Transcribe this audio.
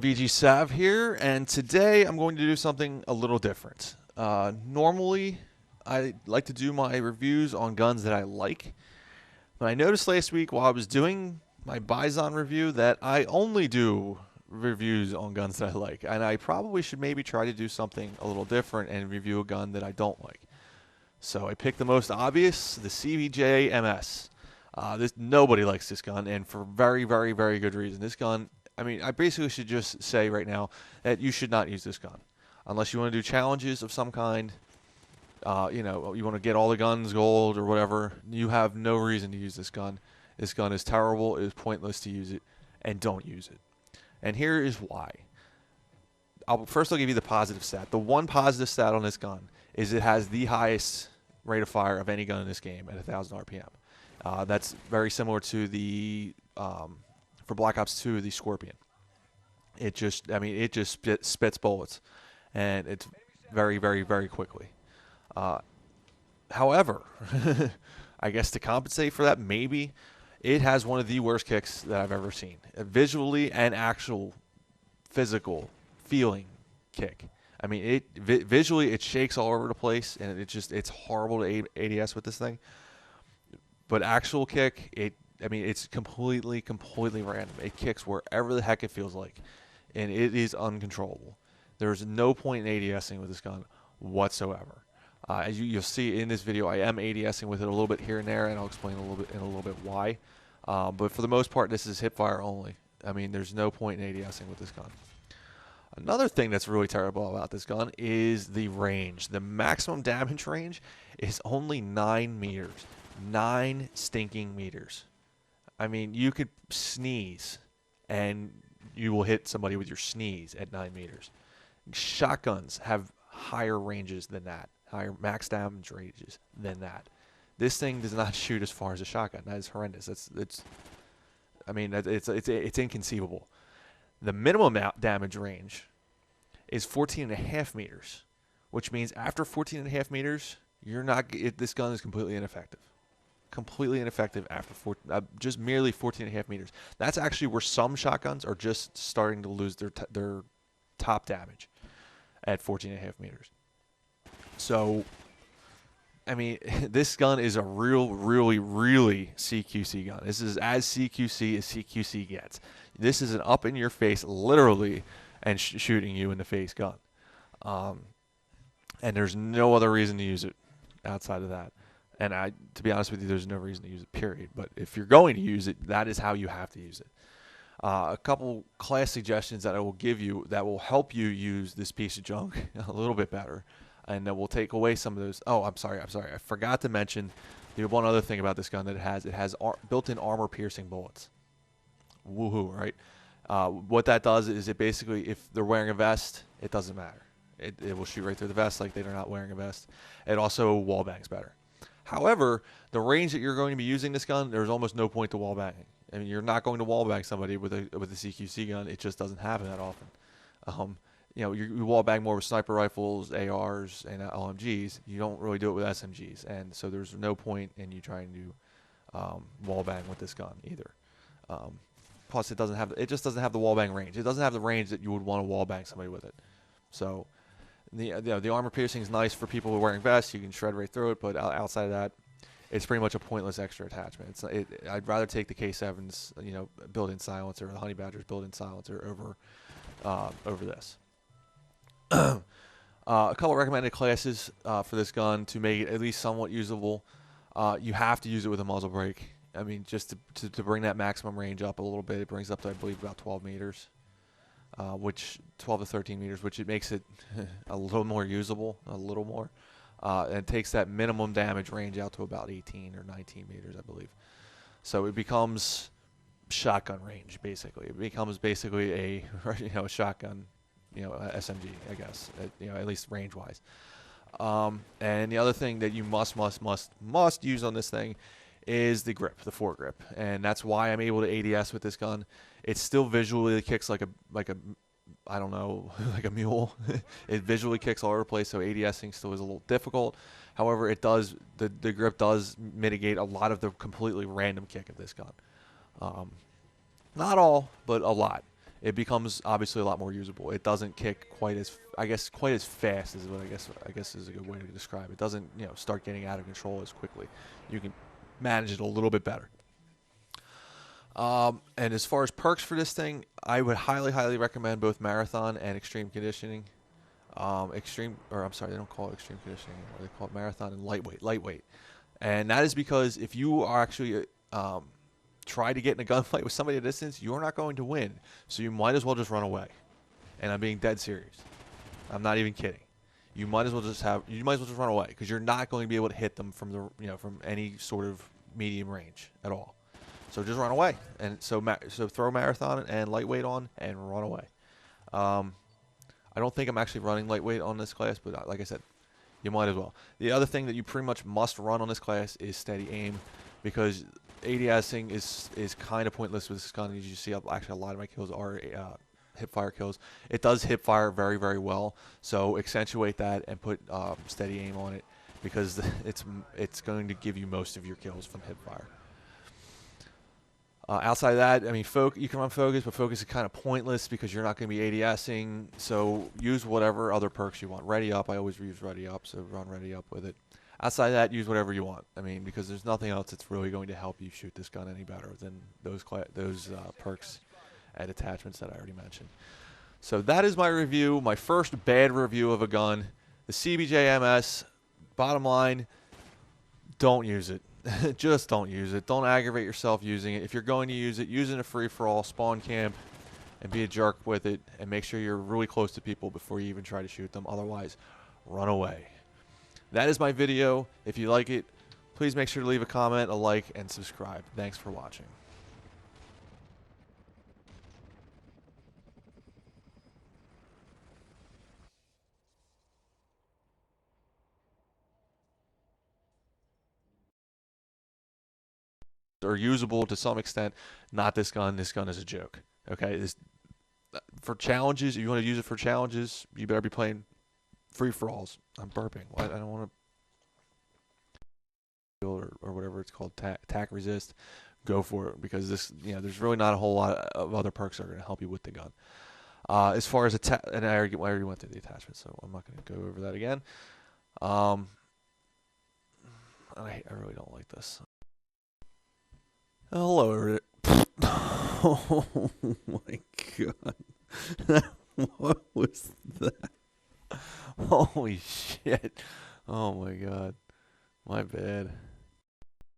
VG Sav here, and today I'm going to do something a little different. Normally, I like to do my reviews on guns that I like, but I noticed last week while I was doing my Bison review that I only do reviews on guns that I like, and I probably should maybe try to do something a little different and review a gun that I don't like. So I picked the most obvious, the CBJ-MS. Nobody likes this gun, and for very, very, very good reason. This gun, I mean, I basically should just say right now that you should not use this gun. Unless you want to do challenges of some kind, you want to get all the guns gold or whatever, you have no reason to use this gun. This gun is terrible, it is pointless to use it, and don't use it. And here is why. First I'll give you the positive stat. The one positive stat on this gun is it has the highest rate of fire of any gun in this game at 1,000 RPM. That's very similar to the for Black Ops 2, the Scorpion. It just spits bullets, and it's very, very, very quickly. However, I guess to compensate for that, maybe it has one of the worst kicks that I've ever seen, visually and actual physical feeling kick. I mean, visually it shakes all over the place, and it's horrible to ADS with this thing. But actual kick, it's completely random. It kicks wherever the heck it feels like, and it is uncontrollable. There's no point in ADSing with this gun whatsoever. As you'll see in this video, I am ADSing with it a little bit here and there, and I'll explain in a little bit why. But for the most part, this is hip fire only. I mean, there's no point in ADSing with this gun. Another thing that's really terrible about this gun is the range. The maximum damage range is only 9 meters. 9 stinking meters. I mean, you could sneeze, and you will hit somebody with your sneeze at 9 meters. Shotguns have higher ranges than that, higher max damage ranges than that. This thing does not shoot as far as a shotgun. That is horrendous. It's inconceivable. The minimum damage range is 14.5 meters, which means after 14.5 meters, this gun is completely ineffective. Completely ineffective after just merely 14.5 meters. That's actually where some shotguns are just starting to lose their top damage at 14.5 meters. So, I mean, this gun is a really CQC gun. This is as CQC as CQC gets. This is an up-in-your-face, literally, and shooting you in the face gun. And there's no other reason to use it outside of that. And to be honest with you, there's no reason to use it, period. But if you're going to use it, that is how you have to use it. A couple class suggestions that I will give you that will help you use this piece of junk a little bit better, and that will take away some of those. Oh, I'm sorry. I forgot to mention the one other thing about this gun that it has built-in armor-piercing bullets. Woohoo, right? What that does is it basically, if they're wearing a vest, it doesn't matter. It will shoot right through the vest like they're not wearing a vest. It also wall bangs better. However, the range that you're going to be using this gun, there's almost no point to wall banging. I mean, you're not going to wall bang somebody with a CQC gun. It just doesn't happen that often. You wall bang more with sniper rifles, ARs, and LMGs. You don't really do it with SMGs, and so there's no point in you trying to wall bang with this gun either. Plus, it just doesn't have the wall bang range. It doesn't have the range that you would want to wall bang somebody with it. So, the armor piercing is nice for people who are wearing vests. You can shred right through it, but outside of that, it's pretty much a pointless extra attachment. I'd rather take the K7's built-in silencer, or the Honey Badger's built-in silencer over this. A couple recommended classes for this gun to make it at least somewhat usable. You have to use it with a muzzle brake. I mean, just to bring that maximum range up a little bit, it brings up to, I believe, about 12 meters, which 12 to 13 meters, which it makes it a little more usable, a little more. And it takes that minimum damage range out to about 18 or 19 meters, I believe. So it becomes shotgun range, basically. It becomes basically a shotgun, SMG, I guess, at least range-wise. And the other thing that you must use on this thing is the grip, the foregrip, and that's why I'm able to ADS with this gun. It still visually kicks like a I don't know, like a mule. It visually kicks all over the place, so ADSing still is a little difficult. However, it does the grip does mitigate a lot of the completely random kick of this gun. Not all, but a lot. it becomes obviously a lot more usable. It doesn't kick quite as, quite as fast is what I guess is a good way to describe it. It doesn't, start getting out of control as quickly. You can manage it a little bit better. And as far as perks for this thing, I would highly recommend both marathon and extreme conditioning. I'm sorry, they don't call it extreme conditioning anymore. They call it marathon and lightweight. And that is because if you are actually try to get in a gunfight with somebody at a distance, you're not going to win. So you might as well just run away. And I'm being dead serious. I'm not even kidding. You might as well just run away because you're not going to be able to hit them from from any sort of medium range at all. So just run away. And so throw marathon and lightweight on and run away. I don't think I'm actually running lightweight on this class, but like I said, you might as well. The other thing that you pretty much must run on this class is steady aim, because ADSing is kind of pointless with this gun. As you see, actually a lot of my kills are hip fire kills. It does hip fire very well, so accentuate that and put steady aim on it, because it's going to give you most of your kills from hip fire. Outside of that, I mean, you can run focus, but focus is kind of pointless because you're not going to be ADSing. So use whatever other perks you want. Ready up, I always use ready up, so run ready up with it. Outside of that, use whatever you want. I mean, because there's nothing else that's really going to help you shoot this gun any better than those perks and attachments that I already mentioned. So that is my review, my first bad review of a gun, the CBJ-MS. Bottom line, don't use it. Just don't use it. Don't aggravate yourself using it. If you're going to use it in a free-for-all, spawn camp, and be a jerk with it, and make sure you're really close to people before you even try to shoot them. Otherwise, run away. That is my video. If you like it, please make sure to leave a comment, a like, and subscribe. Thanks for watching. Are usable to some extent. Not this gun. This gun is a joke. Okay, for challenges, if you want to use it for challenges, you better be playing free-for-alls. I'm burping. I don't want to, or whatever it's called, tack resist. Go for it, because there's really not a whole lot of other perks that are going to help you with the gun. As far as and I already went through the attachment, so I'm not going to go over that again. I really don't like this. Hello, everybody. Oh my god. What was that? Holy shit. Oh my god. My bad.